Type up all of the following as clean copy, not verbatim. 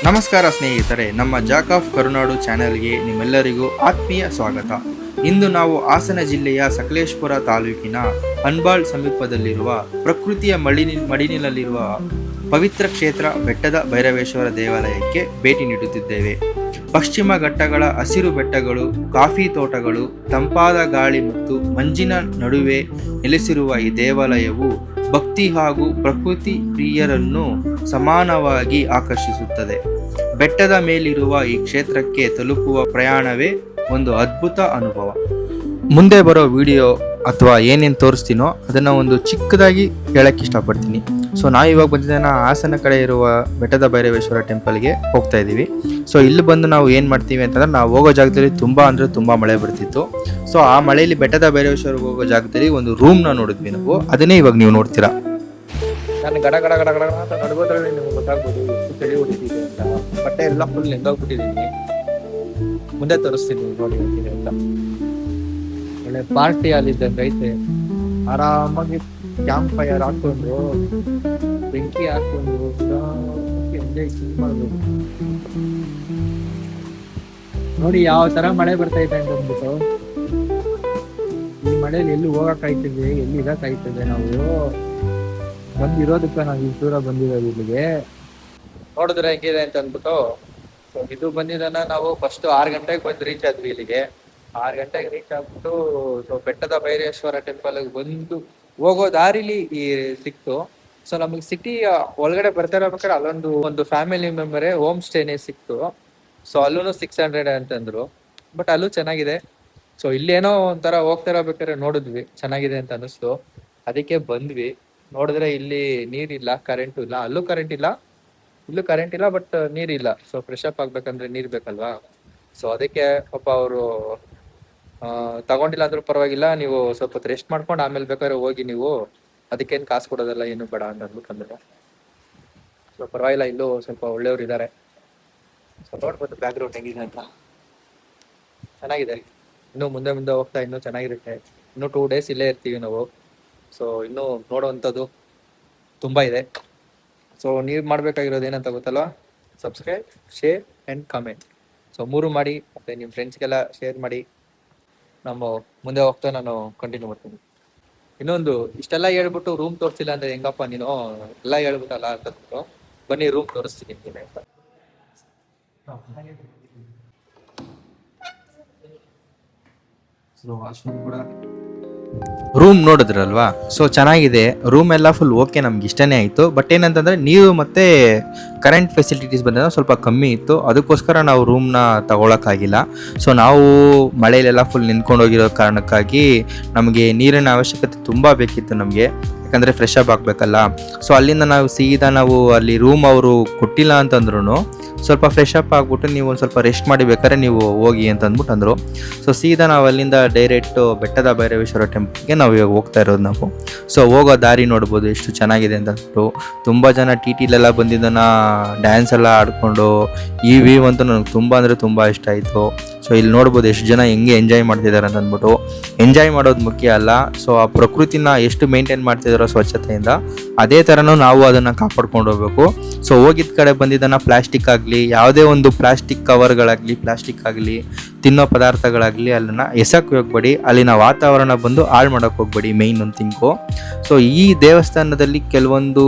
ನಮಸ್ಕಾರ ಸ್ನೇಹಿತರೆ, ನಮ್ಮ ಜಾಕ್ ಆಫ್ ಕರುನಾಡು ಚಾನೆಲ್ಗೆ ನಿಮ್ಮೆಲ್ಲರಿಗೂ ಆತ್ಮೀಯ ಸ್ವಾಗತ. ಇಂದು ನಾವು ಹಾಸನ ಜಿಲ್ಲೆಯ ಸಕಲೇಶಪುರ ತಾಲೂಕಿನ ಅನ್ಬಾಳ್ ಸಮೀಪದಲ್ಲಿರುವ ಪ್ರಕೃತಿಯ ಮಡಿಲಿನಲ್ಲಿರುವ ಪವಿತ್ರ ಕ್ಷೇತ್ರ ಬೆಟ್ಟದ ಭೈರವೇಶ್ವರ ದೇವಾಲಯಕ್ಕೆ ಭೇಟಿ ನೀಡುತ್ತಿದ್ದೇವೆ. ಪಶ್ಚಿಮ ಘಟ್ಟಗಳ ಹಸಿರು ಬೆಟ್ಟಗಳು, ಕಾಫಿ ತೋಟಗಳು, ತಂಪಾದ ಗಾಳಿ ಮತ್ತು ಮಂಜಿನ ನಡುವೆ ನೆಲೆಸಿರುವ ಈ ದೇವಾಲಯವು ಭಕ್ತಿ ಹಾಗೂ ಪ್ರಕೃತಿ ಪ್ರಿಯರನ್ನು ಸಮಾನವಾಗಿ ಆಕರ್ಷಿಸುತ್ತದೆ. ಬೆಟ್ಟದ ಮೇಲಿರುವ ಈ ಕ್ಷೇತ್ರಕ್ಕೆ ತಲುಪುವ ಪ್ರಯಾಣವೇ ಒಂದು ಅದ್ಭುತ ಅನುಭವ. ಮುಂದೆ ಬರೋ ವಿಡಿಯೋ ಅಥವಾ ಏನೇನು ತೋರಿಸ್ತೀನೋ ಅದನ್ನು ಒಂದು ಚಿಕ್ಕದಾಗಿ ಹೇಳಕ್ಕೆ ಇಷ್ಟಪಡ್ತೀನಿ. ಸೊ ನಾವಿವಾಗ ಬಂದಿದ್ದೇನೆ ಹಾಸನ ಕಡೆ ಇರುವ ಬೆಟ್ಟದ ಭೈರವೇಶ್ವರ ಟೆಂಪಲ್ಗೆ ಹೋಗ್ತಾ ಇದ್ದೀವಿ. ಸೊ ಇಲ್ಲಿ ಬಂದು ನಾವು ಏನು ಮಾಡ್ತೀವಿ ಅಂತಂದ್ರೆ, ನಾವು ಹೋಗೋ ಜಾಗದಲ್ಲಿ ತುಂಬ ಮಳೆ ಬರ್ತಿತ್ತು. ಸೊ ಆ ಮಳೆಯಲ್ಲಿ ಬೆಟ್ಟದ ಭೈರವೇಶ್ವರಕ್ಕೆ ಹೋಗೋ ಜಾಗದಲ್ಲಿ ಒಂದು ರೂಮ್ನ ನೋಡಿದ್ವಿ ನಾವು. ಅದನ್ನೇ ಇವಾಗ ನೀವು ನೋಡ್ತೀರಾ. ನಾನು ಗಡ ಗಡ ಗಡ ಗಡ ಅಂತ ನಡ್ಬೋದ್ರಲ್ಲಿ ನಿಮ್ಗೆ ಗೊತ್ತಾಗ್ಬೋದು ಎಷ್ಟು ಚಳಿ ಹೊಡಿತಿದೆ ಅಂತ. ಬಟ್ಟೆ ಎಲ್ಲ ಫುಲ್ ನೆಂದೋಗ್ಬಿಟ್ಟಿದ್ದೀನಿ. ಮುಂದೆ ತೋರಿಸ್ತೀನಿ ನೋಡಿ ಹೇಗಿದೆ ಅಂತ. ಒಳ್ಳೆ ಪಾರ್ಟಿ ಅಲ್ಲಿದ್ದಂಗೆ ಐತೆ. ಆರಾಮಾಗಿ ಕ್ಯಾಂಪ್ ಫೈರ್ ಹಾಕೊಂಡು ಬೆಂಕಿ ಹಾಕೊಂಡು ಎಂಜಾಯ್ ಮಾಡ್ಬೋದು. ನೋಡಿ ಯಾವ ತರ ಮಳೆ ಬರ್ತಾ ಇದೆ ಅಂತ ಅಂದ್ಬಿಟ್ಟು. ಈ ಮಳೆಯಲ್ಲಿ ಎಲ್ಲಿ ಹೋಗಕ್ಕಾಯ್ತದೆ, ಎಲ್ಲಿ ಇರಕ್ಕಾಯ್ತದೆ. ನಾವು ಬಂದಿರೋದಕ್ಕೆ ನಾವು ಈ ದೂರ ಬಂದಿರೋದು ಇಲ್ಲಿಗೆ. ನೋಡಿದ್ರೆ ಹೆಂಗಿದೆ ಅಂತ ಅಂದ್ಬಿಟ್ಟು. ಸೊ ಇದು ಬಂದಿದ್ದಾನ ನಾವು ಫಸ್ಟ್ 6 ಗಂಟೆಗೆ ಬಂದು ರೀಚ್ ಆದ್ವಿ ಇಲ್ಲಿಗೆ. 6 ಗಂಟೆಗೆ ರೀಚ್ ಆಗ್ಬಿಟ್ಟು ಸೊ ಬೆಟ್ಟದ ಭೈರವೇಶ್ವರ ಟೆಂಪಲ್ ಬಂದು ಹೋಗೋ ದಾರಿಲಿ ಈ ಸಿಕ್ತು. ಸೊ ನಮಗೆ ಸಿಟಿ ಒಳಗಡೆ ಬರ್ತಾ ಇರ್ಬೇಕಾದ್ರೆ ಅಲ್ಲೊಂದು ಫ್ಯಾಮಿಲಿ ಮೆಂಬರೇ ಹೋಮ್ ಸ್ಟೇನೇ ಸಿಕ್ತು. ಸೊ ಅಲ್ಲೂ 600 ಅಂತಂದ್ರು. ಬಟ್ ಅಲ್ಲೂ ಚೆನ್ನಾಗಿದೆ. ಸೊ ಇಲ್ಲೇನೋ ಒಂಥರ ಹೋಗ್ತಾ ಇರಬೇಕಾದ್ರೆ ನೋಡಿದ್ವಿ, ಚೆನ್ನಾಗಿದೆ ಅಂತ ಅನಿಸ್ತು. ಅದಕ್ಕೆ ಬಂದ್ವಿ. ನೋಡಿದ್ರೆ ಇಲ್ಲಿ ನೀರಿಲ್ಲ, ಕರೆಂಟು ಇಲ್ಲ. ಅಲ್ಲೂ ಕರೆಂಟ್ ಇಲ್ಲ, ಇಲ್ಲೂ ಕರೆಂಟ್ ಇಲ್ಲ, ಬಟ್ ನೀರಿಲ್ಲ. ಸೊ ಫ್ರೆಶ್ ಅಪ್ ಆಗ್ಬೇಕಂದ್ರೆ ನೀರ್ ಬೇಕಲ್ವಾ. ಸೊ ಅದಕ್ಕೆ ಪಾಪ ಅವರು ತಗೊಂಡಿಲ್ಲ ಅಂದ್ರೂ ಪರವಾಗಿಲ್ಲ, ನೀವು ಸ್ವಲ್ಪ ಹೊತ್ತು ರೆಸ್ಟ್ ಮಾಡ್ಕೊಂಡು ಆಮೇಲೆ ಬೇಕಾದ್ರೆ ಹೋಗಿ ನೀವು, ಅದಕ್ಕೇನು ಕಾಸು ಕೊಡೋದಲ್ಲ, ಏನು ಬೇಡ ಅಂತ ಅಂದ್ಬಿಟ್ಟು. ಸೊ ಪರವಾಗಿಲ್ಲ, ಇಲ್ಲೂ ಸ್ವಲ್ಪ ಒಳ್ಳೆಯವ್ರು ಇದ್ದಾರೆ. ಸೊ ನೋಡ್ಬೋದು ಬ್ಯಾಕ್ ಗ್ರೌಂಡ್ ಹೆಂಗಿದೆ ಅಂತ. ಚೆನ್ನಾಗಿದೆ. ಇನ್ನೂ ಮುಂದೆ ಹೋಗ್ತಾ ಇನ್ನೂ ಚೆನ್ನಾಗಿರುತ್ತೆ. ಇನ್ನೂ 2 ಡೇಸ್ ಇಲ್ಲೇ ಇರ್ತೀವಿ ನಾವು. ಸೊ ಇನ್ನೂ ನೋಡುವಂಥದ್ದು ತುಂಬ ಇದೆ. ಸೊ ನೀವು ಮಾಡಬೇಕಾಗಿರೋದು ಏನಂತ ಗೊತ್ತಲ್ವಾ? Subscribe, share and comment. So 3 ಮಾಡಿ, ಮತ್ತು ನಿಮ್ಮ ಫ್ರೆಂಡ್ಸ್ಗೆಲ್ಲ ಶೇರ್ ಮಾಡಿ. ನಮ್ಮ ಮುಂದೆ ಹೋಗ್ತಾ ನಾನು ಕಂಟಿನ್ಯೂ ಮಾಡ್ತೀನಿ. ಇನ್ನೊಂದು, ಇಷ್ಟೆಲ್ಲ ಹೇಳ್ಬಿಟ್ಟು ರೂಮ್ ತೋರಿಸಿಲ್ಲ ಅಂದರೆ ಹೆಂಗಪ್ಪ ನೀನು, ಎಲ್ಲ ಹೇಳ್ಬಿಟ್ಟಲ್ಲ ಅಂತಂದ್ಬಿಟ್ಟು. ಬನ್ನಿ ರೂಮ್ ತೋರಿಸ್ತೀನಿ ಅಂತ. ರೂಮ್ ನೋಡಿದ್ರಲ್ವಾ? ಸೊ ಚೆನ್ನಾಗಿದೆ ರೂಮ್ ಎಲ್ಲ, ಫುಲ್ ಓಕೆ, ನಮ್ಗೆ ಇಷ್ಟನೇ ಆಯಿತು. ಬಟ್ ಏನಂತಂದರೆ ನೀರು ಮತ್ತು ಕರೆಂಟ್ ಫೆಸಿಲಿಟೀಸ್ ಬಂದಾಗ ಸ್ವಲ್ಪ ಕಮ್ಮಿ ಇತ್ತು. ಅದಕ್ಕೋಸ್ಕರ ನಾವು ರೂಮ್ನ ತಗೊಳಕ್ಕಾಗಿಲ್ಲ. ಸೊ ನಾವು ಮಳೆಯಲ್ಲೆಲ್ಲ ಫುಲ್ ನಿಂತ್ಕೊಂಡೋಗಿರೋ ಕಾರಣಕ್ಕಾಗಿ ನಮಗೆ ನೀರಿನ ಅವಶ್ಯಕತೆ ತುಂಬ ಬೇಕಿತ್ತು ನಮಗೆ, ಯಾಕಂದರೆ ಫ್ರೆಶ್ ಅಪ್ ಆಗಬೇಕಲ್ಲ. ಸೊ ಅಲ್ಲಿಂದ ನಾವು ಅಲ್ಲಿ ರೂಮ್ ಅವರು ಕೊಟ್ಟಿಲ್ಲ ಅಂತಂದ್ರೂ ಸ್ವಲ್ಪ ಫ್ರೆಶ್ ಅಪ್ ಆಗಿಬಿಟ್ಟು ನೀವು ಒಂದು ಸ್ವಲ್ಪ ರೆಸ್ಟ್ ಮಾಡಿ ಬೇಕಾದ್ರೆ ನೀವು ಹೋಗಿ ಅಂತ ಅಂದ್ಬಿಟ್ಟು ಅಂದರು. ಸೊ ಸೀದಾ ನಾವು ಅಲ್ಲಿಂದ ಡೈರೆಕ್ಟು ಬೆಟ್ಟದ ಭೈರವೇಶ್ವರ ಟೆಂಪಲ್ಗೆ ನಾವು ಇವಾಗ ಹೋಗ್ತಾ ಇರೋದು ನಾವು. ಸೊ ಹೋಗೋ ದಾರಿ ನೋಡ್ಬೋದು ಎಷ್ಟು ಚೆನ್ನಾಗಿದೆ ಅಂತ ಅಂದ್ಬಿಟ್ಟು. ತುಂಬ ಜನ ಟಿಲೆಲ್ಲ ಬಂದಿದ್ದನ್ನ ಡ್ಯಾನ್ಸ್ ಎಲ್ಲ ಆಡಿಕೊಂಡು, ಈ ವ್ಯೂ ಅಂತೂ ನನಗೆ ತುಂಬ ಇಷ್ಟ ಆಯಿತು. ಸೊ ಇಲ್ಲಿ ನೋಡ್ಬೋದು ಎಷ್ಟು ಜನ ಹೆಂಗೆ ಎಂಜಾಯ್ ಮಾಡ್ತಿದ್ದಾರೆ ಅಂತ ಅಂದ್ಬಿಟ್ಟು. ಎಂಜಾಯ್ ಮಾಡೋದು ಮುಖ್ಯ ಅಲ್ಲ, ಸೊ ಆ ಪ್ರಕೃತಿನ ಎಷ್ಟು ಮೇಂಟೈನ್ ಮಾಡ್ತಿದ್ದಾರೋ ಸ್ವಚ್ಛತೆಯಿಂದ, ಅದೇ ಥರನೂ ನಾವು ಅದನ್ನು ಕಾಪಾಡ್ಕೊಂಡು ಹೋಗ್ಬೇಕು. ಸೊ ಹೋಗಿದ್ದ ಕಡೆ ಬಂದಿದ್ದನ್ನು ಪ್ಲಾಸ್ಟಿಕ್ ಆಗಲಿ, ಯಾವುದೇ ಒಂದು ಪ್ಲಾಸ್ಟಿಕ್ ಕವರ್ಗಳಾಗಲಿ, ಪ್ಲಾಸ್ಟಿಕ್ ಆಗಲಿ, ತಿನ್ನೋ ಪದಾರ್ಥಗಳಾಗಲಿ ಅಲ್ಲನ್ನು ಎಸಕ್ಕೆ ಹೋಗ್ಬೇಡಿ. ಅಲ್ಲಿನ ವಾತಾವರಣ ಬಂದು ಹಾಳು ಮಾಡೋಕ್ಕೆ ಹೋಗ್ಬೇಡಿ, ಮೇಯ್ನ್ ಒಂದು ಥಿಂಕು. ಸೊ ಈ ದೇವಸ್ಥಾನದಲ್ಲಿ ಕೆಲವೊಂದು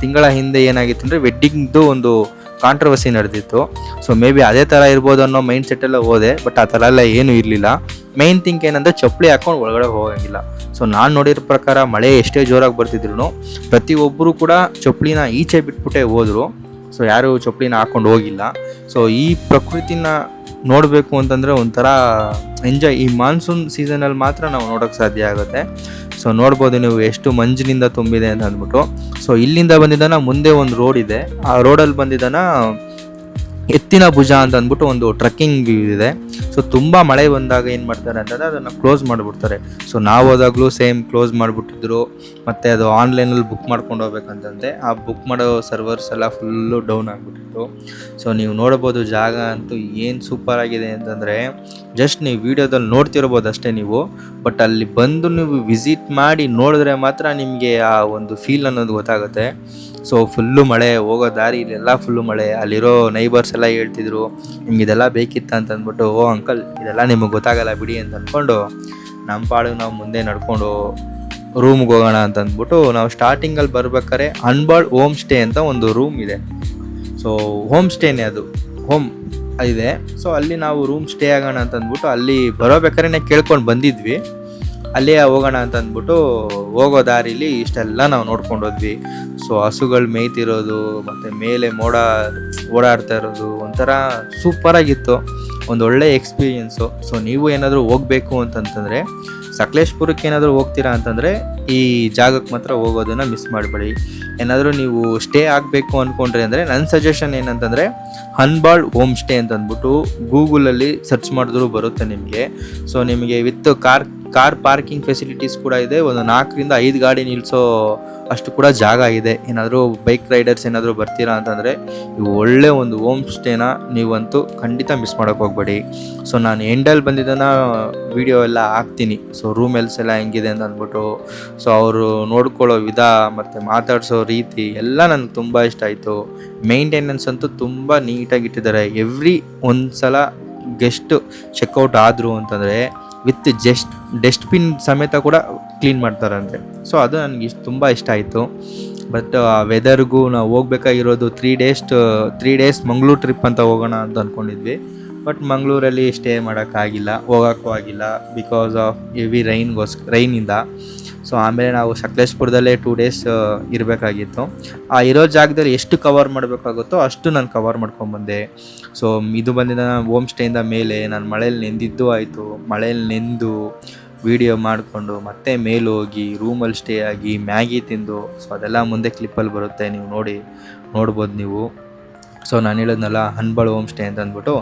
ತಿಂಗಳ ಹಿಂದೆ ಏನಾಗಿತ್ತು ಅಂದರೆ ವೆಡ್ಡಿಂಗ್ದು ಒಂದು ಕಾಂಟ್ರವರ್ಸಿ ನಡೆದಿತ್ತು. ಸೊ ಮೇ ಬಿ ಅದೇ ಥರ ಇರ್ಬೋದು ಅನ್ನೋ ಮೈಂಡ್ ಸೆಟ್ಟೆಲ್ಲ ಹೋದೆ. ಬಟ್ ಆ ಥರ ಎಲ್ಲ ಏನೂ ಇರಲಿಲ್ಲ. ಮೇಯ್ನ್ ಥಿಂಕ್ ಏನಂದರೆ ಚಪ್ಪಲಿ ಹಾಕ್ಕೊಂಡು ಒಳಗಡೆ ಹೋಗೋಂಗಿಲ್ಲ. ಸೊ ನಾನು ನೋಡಿರೋ ಪ್ರಕಾರ ಮಳೆ ಎಷ್ಟೇ ಜೋರಾಗಿ ಬರ್ತಿದ್ರು ಪ್ರತಿಯೊಬ್ಬರು ಕೂಡ ಚಪ್ಪಲಿನ ಈಚೆ ಬಿಟ್ಬಿಟ್ಟೆ ಹೋದರು. ಸೊ ಯಾರೂ ಚಪ್ಪಲಿನ ಹಾಕ್ಕೊಂಡು ಹೋಗಿಲ್ಲ. ಸೊ ಈ ಪ್ರಕೃತಿನ ನೋಡಬೇಕು ಅಂತಂದರೆ ಒಂಥರ ಎಂಜಾಯ್ ಈ ಮಾನ್ಸೂನ್ ಸೀಸನಲ್ಲಿ ಮಾತ್ರ ನಾವು ನೋಡೋಕ್ಕೆ ಸಾಧ್ಯ ಆಗುತ್ತೆ. ಸೊ ನೋಡ್ಬೋದು ನೀವು ಎಷ್ಟು ಮಂಜಿನಿಂದ ತುಂಬಿದೆ ಅಂತ ಅಂದ್ಬಿಟ್ಟು. ಸೊ ಇಲ್ಲಿಂದ ಬಂದಿದ್ದಾನ ಮುಂದೆ ಒಂದು ರೋಡ್ ಇದೆ. ಆ ರೋಡಲ್ಲಿ ಬಂದಿದ್ದಾನ ಎತ್ತಿನ ಭುಜ ಅಂತ ಅಂದ್ಬಿಟ್ಟು ಒಂದು ಟ್ರಕ್ಕಿಂಗ್ ಇದೆ. ಸೊ ತುಂಬ ಮಳೆ ಬಂದಾಗ ಏನು ಮಾಡ್ತಾರೆ ಅಂತಂದರೆ ಅದನ್ನು ಕ್ಲೋಸ್ ಮಾಡಿಬಿಡ್ತಾರೆ. ಸೊ ನಾವು ಹೋದಾಗಲೂ ಸೇಮ್ ಕ್ಲೋಸ್ ಮಾಡಿಬಿಟ್ಟಿದ್ರು. ಮತ್ತು ಅದು ಆನ್ಲೈನಲ್ಲಿ ಬುಕ್ ಮಾಡ್ಕೊಂಡು ಹೋಗ್ಬೇಕಂತಂದೆ, ಆ ಬುಕ್ ಮಾಡೋ ಸರ್ವರ್ಸ್ ಎಲ್ಲ ಫುಲ್ಲು ಡೌನ್ ಆಗಿಬಿಟ್ಟಿತ್ತು. ಸೊ ನೀವು ನೋಡ್ಬೋದು ಜಾಗ ಅಂತೂ ಏನು ಸೂಪರ್ ಆಗಿದೆ ಅಂತಂದರೆ, ಜಸ್ಟ್ ನೀವು ವೀಡಿಯೋದಲ್ಲಿ ನೋಡ್ತಿರ್ಬೋದು ಅಷ್ಟೇ ನೀವು, ಬಟ್ ಅಲ್ಲಿ ಬಂದು ನೀವು ವಿಸಿಟ್ ಮಾಡಿ ನೋಡಿದ್ರೆ ಮಾತ್ರ ನಿಮಗೆ ಆ ಒಂದು ಫೀಲ್ ಅನ್ನೋದು ಗೊತ್ತಾಗುತ್ತೆ. ಸೊ ಫುಲ್ಲು ಮಳೆ, ಹೋಗೋ ದಾರಿ ಇಲ್ಲೆಲ್ಲ ಫುಲ್ಲು ಮಳೆ. ಅಲ್ಲಿರೋ ನೈಬರ್ಸ್ ಎಲ್ಲ ಹೇಳ್ತಿದ್ರು ನಿಮ್ಗೆ ಇದೆಲ್ಲ ಬೇಕಿತ್ತ ಅಂತ ಅಂದ್ಬಿಟ್ಟು, ಓ ಅಂಕಲ್ ಇದೆಲ್ಲ ನಿಮಗೆ ಗೊತ್ತಾಗಲ್ಲ ಬಿಡಿ ಅಂತ ಅಂದ್ಕೊಂಡು ನಮ್ಮ ಪಾಡಿಗೆ ನಾವು ಮುಂದೆ ನಡ್ಕೊಂಡು ರೂಮ್ಗೆ ಹೋಗೋಣ ಅಂತ ಅಂದ್ಬಿಟ್ಟು, ನಾವು ಸ್ಟಾರ್ಟಿಂಗಲ್ಲಿ ಬರ್ಬೇಕಾದ್ರೆ ಅನ್ಬಾಳ್ ಹೋಮ್ ಸ್ಟೇ ಅಂತ ಒಂದು ರೂಮ್ ಇದೆ. ಸೊ ಹೋಮ್ ಸ್ಟೇನೇ ಅದು, ಹೋಮ್ ಇದೆ. ಸೊ ಅಲ್ಲಿ ನಾವು ರೂಮ್ ಸ್ಟೇ ಆಗೋಣ ಅಂತ ಅಂದ್ಬಿಟ್ಟು ಅಲ್ಲಿ ಬರೋಬೇಕಾದ್ರೆ ಕೇಳ್ಕೊಂಡು ಬಂದಿದ್ವಿ. ಅಲ್ಲೇ ಹೋಗೋಣ ಅಂತ ಅಂದ್ಬಿಟ್ಟು ಹೋಗೋ ದಾರಿಲಿ ಇಷ್ಟೆಲ್ಲ ನಾವು ನೋಡ್ಕೊಂಡು ಹೋದ್ವಿ. ಸೊ ಹಸುಗಳು ಮೇಯ್ತಿರೋದು ಮತ್ತು ಮೇಲೆ ಮೋಡ ಓಡಾಡ್ತಾ ಇರೋದು ಒಂಥರ ಸೂಪರಾಗಿತ್ತು, ಒಂದು ಒಳ್ಳೆ ಎಕ್ಸ್ಪೀರಿಯೆನ್ಸು. ಸೊ ನೀವು ಏನಾದರೂ ಹೋಗಬೇಕು ಅಂತಂತಂದರೆ, ಸಕಲೇಶ್ಪುರಕ್ಕೆ ಏನಾದರೂ ಹೋಗ್ತೀರಾ ಅಂತಂದರೆ ಈ ಜಾಗಕ್ಕೆ ಮಾತ್ರ ಹೋಗೋದನ್ನು ಮಿಸ್ ಮಾಡಬೇಡಿ. ಏನಾದರೂ ನೀವು ಸ್ಟೇ ಆಗಬೇಕು ಅಂದ್ಕೊಂಡ್ರಿ ಅಂದರೆ ನನ್ನ ಸಜೆಷನ್ ಏನಂತಂದರೆ ಅನ್ಬಾಳ್ ಹೋಮ್ ಸ್ಟೇ ಅಂತ ಅಂದ್ಬಿಟ್ಟು ಗೂಗಲಲ್ಲಿ ಸರ್ಚ್ ಮಾಡಿದ್ರೂ ಬರುತ್ತೆ ನಿಮಗೆ. ಸೊ ನಿಮಗೆ ವಿತ್ ಕಾರ್ ಪಾರ್ಕಿಂಗ್ ಫೆಸಿಲಿಟೀಸ್ ಕೂಡ ಇದೆ. ಒಂದು 4 ರಿಂದ 5 ಗಾಡಿ ನಿಲ್ಲಿಸೋ ಅಷ್ಟು ಕೂಡ ಜಾಗ ಇದೆ. ಏನಾದರೂ ಬೈಕ್ ರೈಡರ್ಸ್ ಏನಾದರೂ ಬರ್ತೀರಾ ಅಂತಂದರೆ ಇವು ಒಳ್ಳೆ ಒಂದು ಹೋಮ್ ಸ್ಟೇನ ನೀವಂತೂ ಖಂಡಿತ ಮಿಸ್ ಮಾಡೋಕ್ಕೆ ಹೋಗ್ಬೇಡಿ. ಸೊ ನಾನು ಎಂಡಲ್ಲಿ ಬಂದಿದ್ದನ್ನು ವಿಡಿಯೋ ಎಲ್ಲ ಹಾಕ್ತೀನಿ. ಸೊ ರೂಮೆಲ್ಸ್ ಎಲ್ಲ ಹೆಂಗಿದೆ ಅಂತ ಅಂದ್ಬಿಟ್ಟು, ಸೊ ಅವರು ನೋಡ್ಕೊಳ್ಳೋ ವಿಧ ಮತ್ತು ಮಾತಾಡಿಸೋ ರೀತಿ ಎಲ್ಲ ನನಗೆ ತುಂಬ ಇಷ್ಟ ಆಯಿತು. ಮೇಂಟೆನೆನ್ಸ್ ಅಂತೂ ತುಂಬ ನೀಟಾಗಿ ಇಟ್ಟಿದ್ದಾರೆ. ಒಂದು ಸಲ ಗೆಸ್ಟ್ ಚೆಕ್ಔಟ್ ಆದರು ಅಂತಂದರೆ ವಿತ್ ಡಸ್ಟ್ಬಿನ್ ಸಮೇತ ಕೂಡ ಕ್ಲೀನ್ ಮಾಡ್ತಾರಂತೆ. ಸೊ ಅದು ನನಗೆ ತುಂಬ ಇಷ್ಟ ಆಯಿತು. ಬಟ್ ವೆದರ್ಗೂ ನಾವು ಹೋಗ್ಬೇಕಾಗಿರೋದು 3 ಡೇಸ್ ಮಂಗಳೂರು ಟ್ರಿಪ್ ಅಂತ ಹೋಗೋಣ ಅಂತ ಅಂದ್ಕೊಂಡಿದ್ವಿ. ಬಟ್ ಮಂಗಳೂರಲ್ಲಿ ಸ್ಟೇ ಮಾಡೋಕ್ಕಾಗಿಲ್ಲ, ಹೋಗೋಕ್ಕೂ ಆಗಿಲ್ಲ, ಬಿಕಾಸ್ ಆಫ್ ಹೆವಿ ರೈನಿಂದ. ಸೊ ಆಮೇಲೆ ನಾವು ಸಕಲೇಶ್ಪುರದಲ್ಲೇ 2 ಡೇಸ್ ಇರಬೇಕಾಗಿತ್ತು. ಆ ಇರೋ ಜಾಗದಲ್ಲಿ ಎಷ್ಟು ಕವರ್ ಮಾಡಬೇಕಾಗುತ್ತೋ ಅಷ್ಟು ನಾನು ಕವರ್ ಮಾಡ್ಕೊಂಬಂದೆ. ಸೊ ಇದು ಬಂದಿದ್ದ ಹೋಮ್ ಸ್ಟೇಯಿಂದ ಮೇಲೆ ನಾನು ಮಳೇಲಿ ನೆಂದಿದ್ದು ಆಯಿತು. ಮಳೇಲಿ ನೆಂದು ವೀಡಿಯೋ ಮಾಡಿಕೊಂಡು ಮತ್ತೆ ಮೇಲೆ ಹೋಗಿ ರೂಮಲ್ಲಿ ಸ್ಟೇ ಆಗಿ ಮ್ಯಾಗಿ ತಿಂದು, ಸೊ ಅದೆಲ್ಲ ಮುಂದೆ ಕ್ಲಿಪ್ಪಲ್ಲಿ ಬರುತ್ತೆ, ನೀವು ನೋಡ್ಬೋದು ನೀವು. ಸೊ ನಾನು ಹೇಳಿದ್ನಲ್ಲ ಅನ್ಬಾಳ್ ಹೋಮ್ ಸ್ಟೇ ಅಂತ ಅಂದ್ಬಿಟ್ಟು,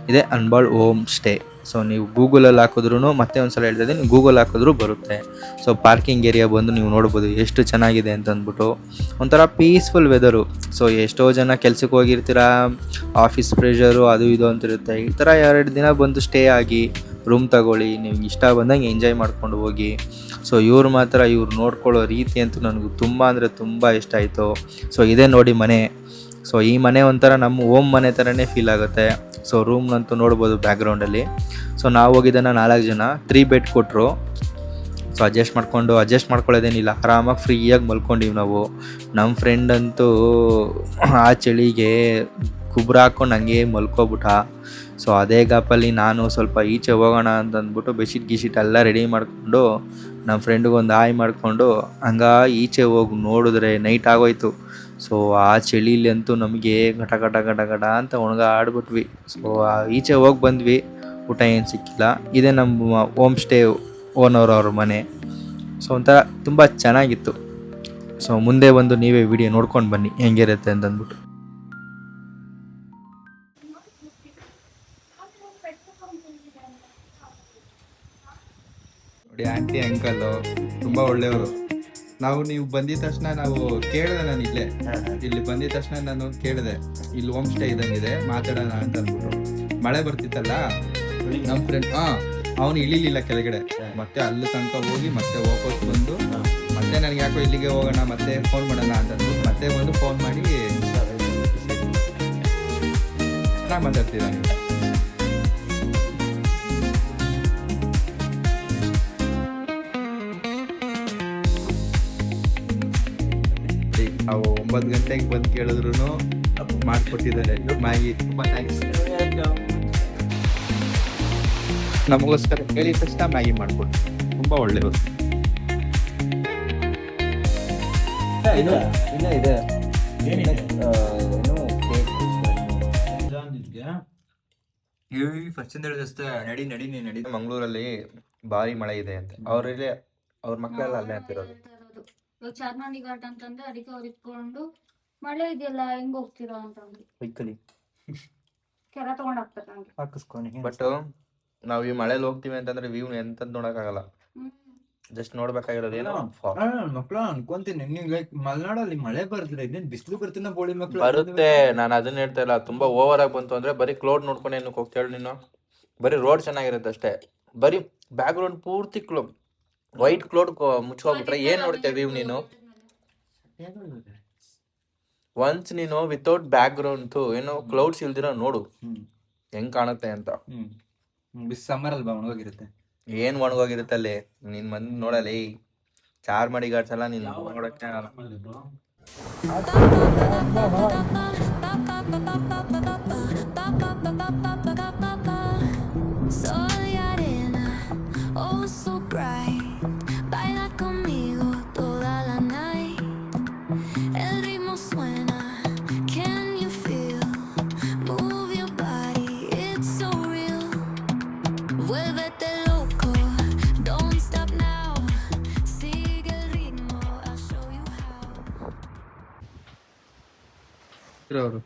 ಇದೇ ಅನ್ಬಾಳ್ ಹೋಮ್ ಸ್ಟೇ. ಸೊ ನೀವು ಗೂಗಲಲ್ಲಿ ಹಾಕಿದ್ರೂ, ಮತ್ತೆ ಒಂದು ಸಲ ಹೇಳ್ತಾ ಇದ್ದೀನಿ, ಗೂಗಲ್ ಹಾಕಿದ್ರೂ ಬರುತ್ತೆ. ಸೊ ಪಾರ್ಕಿಂಗ್ ಏರಿಯಾ ಬಂದು ನೀವು ನೋಡ್ಬೋದು ಎಷ್ಟು ಚೆನ್ನಾಗಿದೆ ಅಂತ ಅಂದ್ಬಿಟ್ಟು. ಒಂಥರ ಪೀಸ್ಫುಲ್ ವೆದರು. ಸೊ ಎಷ್ಟೋ ಜನ ಕೆಲ್ಸಕ್ಕೆ ಹೋಗಿರ್ತೀರ, ಆಫೀಸ್ ಪ್ರೆಷರು ಅದು ಇದು ಅಂತಿರುತ್ತೆ. ಈ ಥರ 2 ದಿನ ಬಂದು ಸ್ಟೇ ಆಗಿ ರೂಮ್ ತಗೊಳ್ಳಿ, ನಿಮ್ಗೆ ಇಷ್ಟ ಬಂದಂಗೆ ಎಂಜಾಯ್ ಮಾಡ್ಕೊಂಡು ಹೋಗಿ. ಸೊ ಇವ್ರು ನೋಡ್ಕೊಳ್ಳೋ ರೀತಿ ಅಂತೂ ನನಗೂ ತುಂಬ ಅಂದರೆ ತುಂಬ ಇಷ್ಟ ಆಯಿತು. ಸೊ ಇದೇ ನೋಡಿ ಮನೆ. ಸೊ ಈ ಮನೆ ಒಂಥರ ನಮ್ಮ ಹೋಮ್ ಮನೆ ಥರನೇ ಫೀಲ್ ಆಗುತ್ತೆ. ಸೊ ರೂಮ್ನಂತೂ ನೋಡ್ಬೋದು ಬ್ಯಾಕ್ಗ್ರೌಂಡಲ್ಲಿ. ಸೊ ನಾವು ಹೋಗಿದ್ದನ್ನು 4 ಜನ, 3 ಬೆಡ್ ಕೊಟ್ಟರು. ಸೊ ಅಡ್ಜಸ್ಟ್ ಮಾಡ್ಕೊಳ್ಳೋದೇನಿಲ್ಲ, ಆರಾಮಾಗಿ ಫ್ರೀಯಾಗಿ ಮಲ್ಕೊಂಡಿವಿ ನಾವು. ನಮ್ಮ ಫ್ರೆಂಡ್ ಅಂತೂ ಆ ಚಳಿಗೆ ಕುಬ್ರ ಹಾಕ್ಕೊಂಡು ಹಂಗೆ ಮಲ್ಕೊಬಿಟ್ಟ. ಸೊ ಅದೇ ಗ್ಯಾಪಲ್ಲಿ ನಾನು ಸ್ವಲ್ಪ ಈಚೆ ಹೋಗೋಣ ಅಂತಂದ್ಬಿಟ್ಟು ಬೆಡ್ಶೀಟ್ ಎಲ್ಲ ರೆಡಿ ಮಾಡಿಕೊಂಡು ನಮ್ಮ ಫ್ರೆಂಡಿಗೆ ಒಂದು ಹಾಯ್ ಮಾಡಿಕೊಂಡು ಹಂಗೆ ಈಚೆ ಹೋಗಿ ನೋಡಿದ್ರೆ ನೈಟ್ ಆಗೋಯ್ತು. ಸೊ ಆ ಚಳಿಲಿ ಅಂತೂ ನಮಗೆ ಗಟ ಅಂತ ಆಡ್ಬಿಟ್ವಿ. ಸೊ ಈಚೆ ಹೋಗಿ ಬಂದ್ವಿ, ಊಟ ಏನು ಸಿಕ್ಕಿಲ್ಲ. ಇದೇ ನಮ್ಮ ಹೋಮ್ ಸ್ಟೇ ಓನರ್ ಅವ್ರ ಮನೆ. ಸೊ ಒಂಥರ ತುಂಬ ಚೆನ್ನಾಗಿತ್ತು. ಸೊ ಮುಂದೆ ಬಂದು ನೀವೇ ವಿಡಿಯೋ ನೋಡ್ಕೊಂಡು ಬನ್ನಿ ಹೆಂಗಿರುತ್ತೆ ಅಂತಂದ್ಬಿಟ್ಟು. ನೋಡಿ ಆಂಟಿ ಅಂಕಲ್ಲು ತುಂಬ ಒಳ್ಳೆಯವರು. ನೀವು ಬಂದಿದ ತಕ್ಷಣ ನಾವು ಕೇಳಿದೆ, ನಾನು ಇಲ್ಲಿ ಬಂದಿದ ತಕ್ಷಣ ನಾನು ಕೇಳಿದೆ, ಇಲ್ಲಿ ಹೋಮ್ ಸ್ಟೇ ಇದ್ದಂಗಿದೆ ಮಾತಾಡೋಣ ಅಂತ ಅಂದ್ಬಿಟ್ಟು. ಮಳೆ ಬರ್ತಿತ್ತಲ್ಲ, ನಮ್ಮ ಫ್ರೆಂಡ್ ಅವನು ಇಳಿಲಿಲ್ಲ ಕೆಳಗಡೆ, ಮತ್ತೆ ಅಲ್ಲಿ ತನಕ ಹೋಗಿ ಮತ್ತೆ ವಾಪಸ್ ಬಂದು ಮತ್ತೆ ನನಗೆ ಯಾಕೋ ಇಲ್ಲಿಗೆ ಹೋಗೋಣ, ಮತ್ತೆ ಫೋನ್ ಮಾಡೋಣ ಅಂತ ಅಂದ್ಬಿಟ್ಟು ಮತ್ತೆ ಬಂದು ಫೋನ್ ಮಾಡಿ ಚೆನ್ನಾಗಿ ಮಾತಾಡ್ತೀರಾ ನೀವು. ನಾವು 9 ಗಂಟೆಗೆ ಬಂದು ಕೇಳಿದ್ರು ಮಾಡಿಕೊಟ್ಟಿದ್ದಾರೆ ಮ್ಯಾಗಿ. ತುಂಬ ಥ್ಯಾಂಕ್ಸ್. ನಮಗೋಸ್ಕರ ಕೇಳಿದ ತಕ್ಷಣ ಮ್ಯಾಗಿ ಮಾಡಿಕೊಟ್ಟು ತುಂಬ ಒಳ್ಳೆಯವರು. ನಡಿ ಮಂಗಳೂರಲ್ಲಿ ಭಾರಿ ಮಳೆ ಇದೆ ಅಂತ ಅವ್ರ ಮಕ್ಕಳೆಲ್ಲ ಅಲ್ಲೇ ಅಂತಿರೋದು. ಇವಾಗ ಚಾರ್ಮಾಡಿ ಘಾಟ್ ಅಂತಂದ್ರೆ ಅದಕ್ಕೆ ಅವ್ರು ಇಟ್ಕೊಂಡು ಮಳೆ ಇದೆಯಲ್ಲ ಹೆಂಗ್ ಹೋಗ್ತೀರಾ ಅಂತಂದ್ರು. ಕೆರ ತಗೊಂಡ್ ಹಾಕ್ತಾರೆ ನಂಗೆ. ಹಾಕಿಸ್ಕೊನಿ. ಬಟ್ ನಾವು ಈ ಮಳೇಲಿ ಹೋಗ್ತೀವಿ ಅಂತಂದ್ರೆ ವ್ಯೂ ಎಂತದ್ ನೋಡಕ್ಕಾಗಲ್ಲ. ಜಸ್ಟ್ ನೋಡ್ಬೇಕಾಗಿರೋದು ಏನು ಮಕ್ಳು ಅನ್ಕೊಂತೀನಿ ನೀವು ಲೈಕ್ ಮಲೆನಾಡಲ್ಲಿ ಮಳೆ ಬರ್ತಿಲ್ಲ ಇದೇನ್ ಬಿಸಿಲು ಬರ್ತಿನ ಬೋಳಿ ಮಕ್ಳು ಬರುತ್ತೆ. ನಾನು ಅದನ್ನ ಹೇಳ್ತಾ ಇಲ್ಲ, ತುಂಬಾ ಓವರ್ ಆಗಿ ಬಂತು ಅಂದ್ರೆ ಬರೀ ಕ್ಲೌಡ್ ನೋಡ್ಕೊಂಡು ಏನಕ್ಕೆ ಹೋಗ್ತೇಳಿ ನೀನು. ಬರೀ ರೋಡ್ ಚೆನ್ನಾಗಿರುತ್ತೆ ಅಷ್ಟೇ. ಬರೀ ಬ್ಯಾಕ್ ಗ್ರೌಂಡ್ ಪೂರ್ತಿ ವೈಟ್ ಕ್ಲೌಡ್ ಮುಚ್ಕೊಂಡ್ಬಿಟ್ರೆ ಏನ್ ನೋಡ್ತೇವೆ ವ್ಯೂ ನೀನು. ಒನ್ಸ್ ನೀನು ವಿತೌಟ್ ಬ್ಯಾಕ್ ಗ್ರೌಂಡ್ ಏನೋ ಕ್ಲೌಡ್ಸ್ ಇಲ್ದಿರೋ ನೋಡು ಹೆಂಗ್ ಕಾಣುತ್ತೆ ಅಂತ. ಸಮ್ಮರ್ ಅಲ್ವಾ ಒಣಗೋಗಿರುತ್ತೆ. ಏನ್ ಒಣಗೋಗಿರುತ್ತೆ ಅಲ್ಲಿ. ನೀನ್ ಬಂದ್ ನೋಡಲಿ ಚಾರ್ಮಾಡಿ ಘಾಟ್ಸ್ ಎಲ್ಲ ನೀನ್ ನೋಡಕ್ಕೆ ಆಗಲ್ಲ. Soy arena, oh so bright. Baila conmigo toda la night. El ritmo suena, can you feel? Move your body, it's so real. Vuélvete loco, don't stop now. Sigue el ritmo, I'll show you how. ಅವರು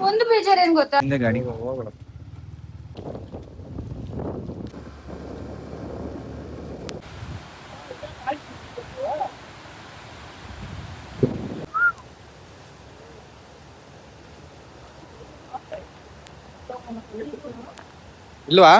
ಒಂದು ಬೇಜಾರ್ ಏನ್ ಗೊತ್ತಾ, ಹಿಂದೆ ಗಾಡಿಗೆ ಹೋಗೋಣ. ಇಲ್ವಾ?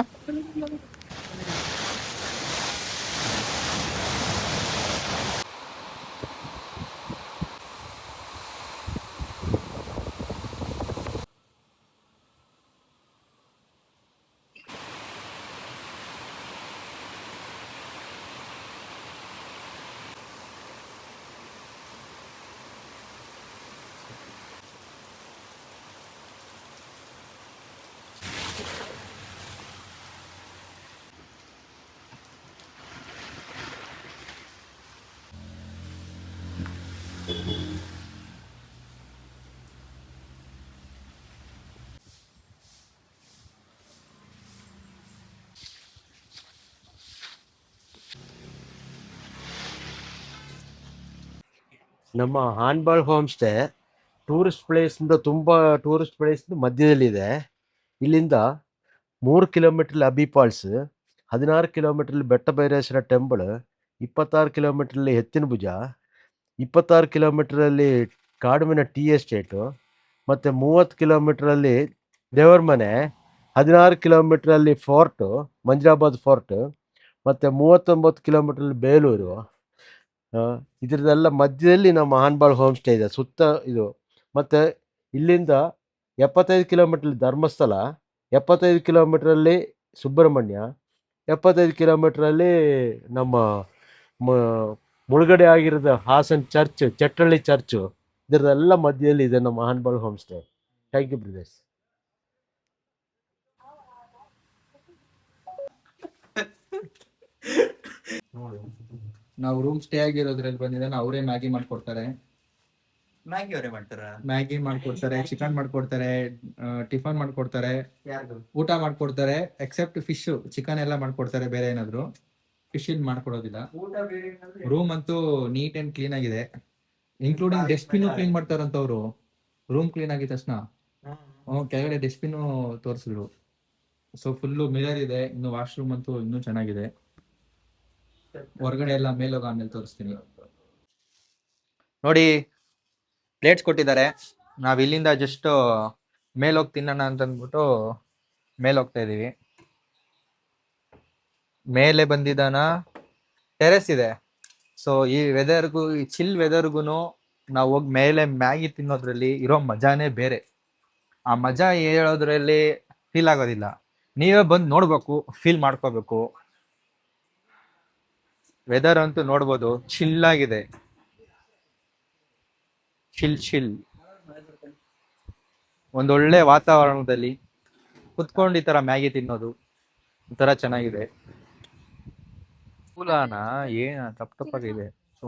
ನಮ್ಮ Hanbal home stay tourist place ಮಧ್ಯದಲ್ಲಿದೆ. ಇಲ್ಲಿಂದ 3 ಕಿಲೋಮೀಟರ್ ಅಬ್ಬಿ ಫಾಲ್ಸ್, 16 ಕಿಲೋಮೀಟರ್ ಬೆಟ್ಟ ಭೈರೇಶ್ವರ ಟೆಂಪಲ್, 26 ಕಿಲೋಮೀಟರ್ಲಿ ಎತ್ತಿನ ಭುಜ, 26 ಕಿಲೋಮೀಟರಲ್ಲಿ ಕಾಡುಮನೆ ಟೀ ಎಸ್ಟೇಟು, ಮತ್ತು 30 ಕಿಲೋಮೀಟರಲ್ಲಿ ದೇವರ ಮನೆ, 16 ಕಿಲೋಮೀಟರಲ್ಲಿ ಫೋರ್ಟು ಮಂಜರಾಬಾದ್ ಫೋರ್ಟ್, ಮತ್ತು 39 ಕಿಲೋಮೀಟರಲ್ಲಿ ಬೇಲೂರು. ಇದರದೆಲ್ಲ ಮಧ್ಯದಲ್ಲಿ ನಮ್ಮ ಹಾನ್ಬಾಳ್ ಹೋಮ್ ಸ್ಟೇ ಇದೆ ಸುತ್ತ ಇದು. ಮತ್ತು ಇಲ್ಲಿಂದ 75 ಕಿಲೋಮೀಟರ್ ಧರ್ಮಸ್ಥಳ, 75 ಕಿಲೋಮೀಟ್ರಲ್ಲಿ ಸುಬ್ರಹ್ಮಣ್ಯ, 75 ಕಿಲೋಮೀಟ್ರಲ್ಲಿ ನಮ್ಮ ಮುಳುಗಡೆ ಆಗಿರೋದು ಹಾಸನ್ ಚರ್ಚ್, ಚಟ್ಟಳ್ಳಿ ಚರ್ಚು. ಇದರದೆಲ್ಲ ಮಧ್ಯದಲ್ಲಿ ಇದೆ ನಮ್ಮ Hanbal home stay. Thank you brothers. ನಾವು ರೂಮ್ ಸ್ಟೇ ಆಗಿರೋದ್ರಲ್ಲಿ ಬಂದಿದ್ದಾನೆ. ಅವರೇ ಮ್ಯಾಗಿ ಮಾಡ್ಕೊಡ್ತಾರೆ. ಮ್ಯಾಗಿ ಅವರೇ ಮಾಡ್ತಾರ? ಮ್ಯಾಗಿ ಮಾಡ್ಕೊಡ್ತಾರೆ, ಚಿಕನ್ ಮಾಡ್ಕೊಡ್ತಾರೆ, ಟಿಫನ್ ಮಾಡ್ಕೊಡ್ತಾರೆ, ಊಟ ಮಾಡ್ಕೊಡ್ತಾರೆ. ಎಕ್ಸೆಪ್ಟ್ ಫಿಶ್, ಚಿಕನ್ ಎಲ್ಲ ಮಾಡ್ಕೊಡ್ತಾರೆ. ಬೇರೆ ಏನಾದ್ರು ಫಿಶ್ ಇಲ್ಲಿ ಮಾಡ್ಕೊಡೋದಿಲ್ಲ. ರೂಮ್ ಅಂತೂ ನೀಟ್ ಅಂಡ್ ಕ್ಲೀನ್ ಆಗಿದೆ, ಇನ್ಕ್ಲೂಡಿಂಗ್ ಡಸ್ಟ್ಬಿನ್ ಕ್ಲೀನ್ ಮಾಡ್ತಾರಂತವ್ರು. ರೂಮ್ ಕ್ಲೀನ್ ಆಗಿದ ತಕ್ಷಣ ಕೆಳಗಡೆ ಡಸ್ಟ್ಬಿನ್ ತೋರಿಸಿದ್ರು. ಸೊ ಫುಲ್ಲು ಮಿರರ್ ಇದೆ. ಇನ್ನು ವಾಶ್ರೂಮ್ ಅಂತೂ ಇನ್ನೂ ಚೆನ್ನಾಗಿದೆ. ಹೊರಗಡೆ ಎಲ್ಲ ಮೇಲೋಗ ಆಮೇಲೆ ತೋರಿಸ್ತೀನಿ. ನೋಡಿ ಪ್ಲೇಟ್ಸ್ ಕೊಟ್ಟಿದ್ದಾರೆ. ನಾವು ಇಲ್ಲಿಂದ ಜಸ್ಟ್ ಮೇಲೋಗಿ ತಿನ್ನೋಣ ಅಂತಂದ್ಬಿಟ್ಟು ಮೇಲೋಗ್ತಾ ಇದೀವಿ. ಮೇಲೆ ಬಂದಿದ್ದಾನ ಟೆರೆಸ್ ಇದೆ. ಸೊ ಈ ವೆದರ್ಗೂ, ಈ ಚಿಲ್ ವೆದರ್ಗು ನಾವು ಹೋಗಿ ಮೇಲೆ ಮ್ಯಾಗಿ ತಿನ್ನೋದ್ರಲ್ಲಿ ಇರೋ ಮಜಾನೇ ಬೇರೆ. ಆ ಮಜಾ ಹೇಳೋದ್ರಲ್ಲಿ ಫೀಲ್ ಆಗೋದಿಲ್ಲ. ನೀವೇ ಬಂದು ನೋಡ್ಬೇಕು, ಫೀಲ್ ಮಾಡ್ಕೋಬೇಕು. ವೆದರ್ ಅಂತೂ ನೋಡ್ಬೋದು, ಚಿಲ್ ಆಗಿದೆ. ಚಿಲ್ ಒಂದೊಳ್ಳೆ ವಾತಾವರಣದಲ್ಲಿ ಕುತ್ಕೊಂಡು ಈ ತರ ಮ್ಯಾಗಿ ತಿನ್ನೋದು ಒಂಥರ ಚೆನ್ನಾಗಿದೆ. ಕೂಲಾನ ಏನ ತಪ್ಪಾಗಿದೆ. ಸೊ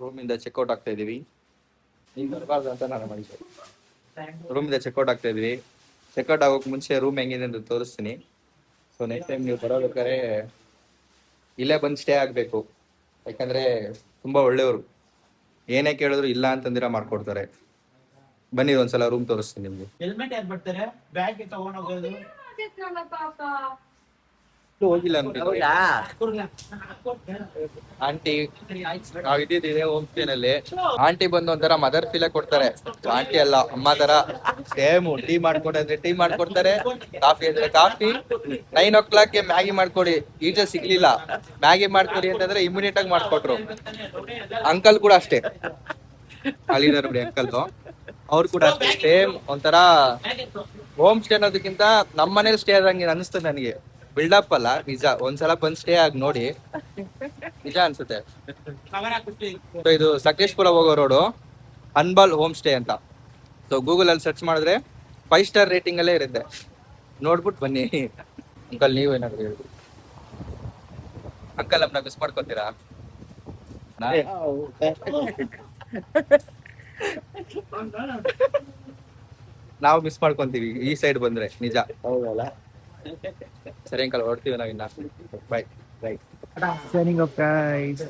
ರೂಮಿಂದ ಚೆಕ್ಔಟ್ ಆಗ್ತಾ ಇದೀವಿ. ಈಗ ಬರಬಾರ್ದು ಅಂತ ನಾನು ಮನುಷ್ಯ. ರೂಮಿಂದ ಚೆಕ್ಔಟ್ ಆಗ್ತಾ ಇದೀವಿ. ಚೆಕ್ಔಟ್ ಆಗೋಕ್ ಮುಂಚೆ ರೂಮ್ ಹೆಂಗಿದೆ ಅಂತ ತೋರಿಸ್ತೀನಿ. ಸೊ ನೆಕ್ಸ್ಟ್ ಟೈಮ್ ನೀವು ಬರೋಬೇಕಾದ್ರೆ ಇಲ್ಲೇ ಬಂದು ಸ್ಟೇ ಆಗ್ಬೇಕು. ಯಾಕಂದ್ರೆ ತುಂಬಾ ಒಳ್ಳೆಯವರು, ಏನೇ ಕೇಳಿದ್ರು ಇಲ್ಲ ಅಂತಂದಿರ ಮಾಡ್ಕೊಡ್ತಾರೆ. ಬನ್ನಿ ಒಂದ್ಸಲ ರೂಮ್ ತೋರಿಸ್ತೀನಿ ನಿಮ್ಗೆ. ಹೆಲ್ಮೆಟ್ ಯಾರು ಬರ್ತಾರೆ, ಬ್ಯಾಗ್ ತಗೊಂಡು ಹೋಗೋದು ಹೋಗಿಲ್ಲ ಆಂಟಿ. ನಾವ್ ಇದ್ದಿದ್ದೆ ಹೋಮ್ ಸ್ಟೇನಲ್ಲಿ. ಆಂಟಿ ಬಂದು ಒಂಥರ ಮದರ್ ಫೀಲ್ ಕೊಡ್ತಾರೆ. ಆಂಟಿ ಅಲ್ಲ, ಅಮ್ಮ ತರ ಸೇಮ್. ಟೀ ಮಾಡ್ಕೊಡ್ತಾರೆ, ಟೀ ಮಾಡ್ಕೊಡ್ತಾರೆ. ಕಾಫಿ ಅಂದ್ರೆ ಕಾಫಿ. 9 o'clock ಮ್ಯಾಗಿ ಮಾಡ್ಕೊಡಿ. ಈಜ ಸಿಗ್ಲಿಲ್ಲ, ಮ್ಯಾಗಿ ಮಾಡ್ಕೊಡಿ ಅಂತಂದ್ರೆ ಇಮಿಡಿಯೇಟ್ ಆಗಿ ಮಾಡ್ಕೊಟ್ರು. ಅಂಕಲ್ ಕೂಡ ಅಷ್ಟೇ, ಅಲ್ಲಿದ್ದಾರೆ ನೋಡಿ ಅಂಕಲ್, ಅವ್ರು ಕೂಡ ಅಷ್ಟೇ ಸೇಮ್. ಒಂಥರ ಹೋಮ್ ಸ್ಟೇ ಅನ್ನೋದಕ್ಕಿಂತ ನಮ್ಮ ಮನೇಲಿ ಸ್ಟೇ ಆದಂಗೆ ಅನಿಸ್ತದೆ ನನಗೆ. ಬಿಲ್ಡಪ್ ಅಲ್ಲ, ನಿಜ. ಒಂದ್ಸಲ ಬಂದ್ ಸ್ಟೇ ಆಗಿ ನೋಡಿ, ನಿಜ ಅನ್ಸುತ್ತೆ. ಸೊ ಇದು ಸಕಲೇಶ್ಪುರ ಹೋಗೋ ರೋಡು, ಅನ್ಬಾಲ್ ಹೋಮ್ ಸ್ಟೇ ಅಂತ. ಸೊ ಗೂಗಲ್ ಅಲ್ಲಿ ಸರ್ಚ್ ಮಾಡಿದ್ರೆ 5 star ರೇಟಿಂಗ್ ಅಲ್ಲೇ ಇರುತ್ತೆ. ನೋಡ್ಬಿಟ್ಟು ಬನ್ನಿ. ಅಂಕಲ್ ನೀವು ಏನಾದ್ರು ಹೇಳಿ. ಅಂಕಲ್ ನಮ್ಮನ್ನ ಮಿಸ್ ಮಾಡ್ಕೊತೀರಾ? ನಾವು ಮಿಸ್ ಮಾಡ್ಕೊಂತೀವಿ ಈ ಸೈಡ್ ಬಂದ್ರೆ, ನಿಜ. ಹೌದಲ್ಲ. ಸರಿ ಅಂಕಲ್, ಹೊರಡ್ತೀವಿ ನಾವಿನ್ನ. ಬಾಯ್. Signing off, guys.